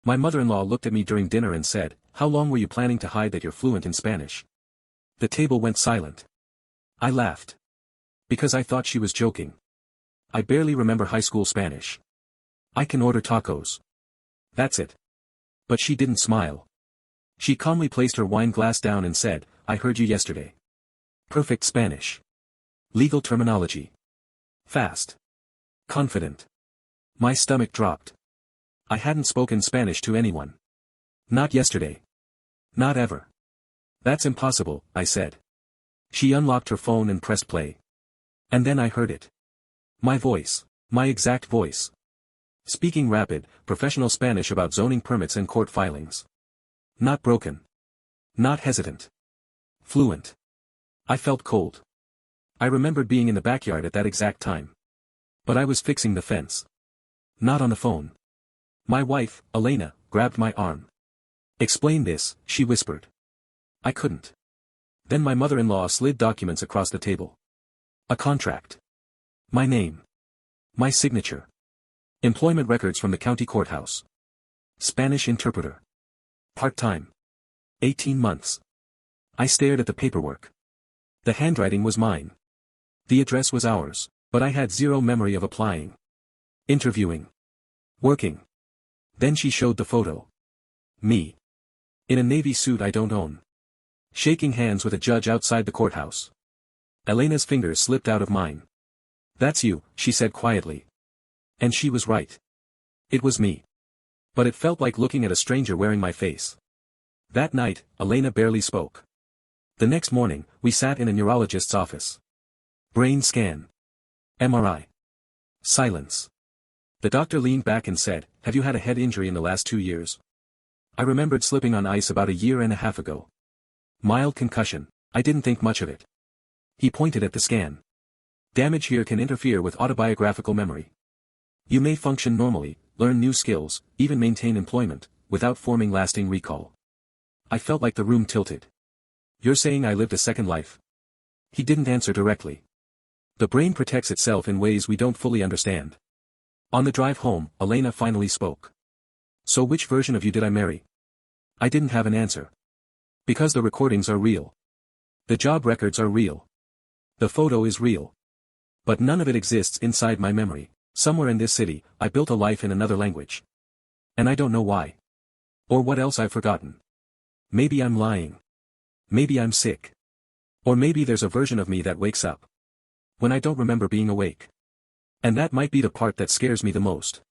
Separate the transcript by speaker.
Speaker 1: My mother-in-law looked at me during dinner and said, "How long were you planning to hide that you're fluent in Spanish?" The table went silent. I laughed. Because I thought she was joking. I barely remember high school Spanish. I can order tacos. That's it. But she didn't smile. She calmly placed her wine glass down and said, "I heard you yesterday. Perfect Spanish. Legal terminology. Fast. Confident." My stomach dropped. I hadn't spoken Spanish to anyone. Not yesterday. Not ever. "That's impossible," I said. She unlocked her phone and pressed play. And then I heard it. My voice. My exact voice. Speaking rapid, professional Spanish about zoning permits and court filings. Not broken. Not hesitant. Fluent. I felt cold. I remembered being in the backyard at that exact time. But I was fixing the fence. Not on the phone. My wife, Elena, grabbed my arm. "Explain this," she whispered. I couldn't. Then my mother-in-law slid documents across the table. A contract. My name. My signature. Employment records from the county courthouse. Spanish interpreter. Part-time. 18 months. I stared at the paperwork. The handwriting was mine. The address was ours, but I had zero memory of applying. Interviewing. Working. Then she showed the photo. Me. In a navy suit I don't own. Shaking hands with a judge outside the courthouse. Elena's fingers slipped out of mine. "That's you," she said quietly. And she was right. It was me. But it felt like looking at a stranger wearing my face. That night, Elena barely spoke. The next morning, we sat in a neurologist's office. Brain scan. MRI. Silence. The doctor leaned back and said, "Have you had a head injury in the last 2 years?" I remembered slipping on ice about a year and a half ago. Mild concussion. I didn't think much of it. He pointed at the scan. "Damage here can interfere with autobiographical memory. You may function normally, learn new skills, even maintain employment, without forming lasting recall." I felt like the room tilted. "You're saying I lived a second life?" He didn't answer directly. The brain protects itself in ways we don't fully understand. On the drive home, Elena finally spoke. "So which version of you did I marry?" I didn't have an answer. Because the recordings are real. The job records are real. The photo is real. But none of it exists inside my memory. Somewhere in this city, I built a life in another language. And I don't know why. Or what else I've forgotten. Maybe I'm lying. Maybe I'm sick. Or maybe there's a version of me that wakes up when I don't remember being awake. And that might be the part that scares me the most.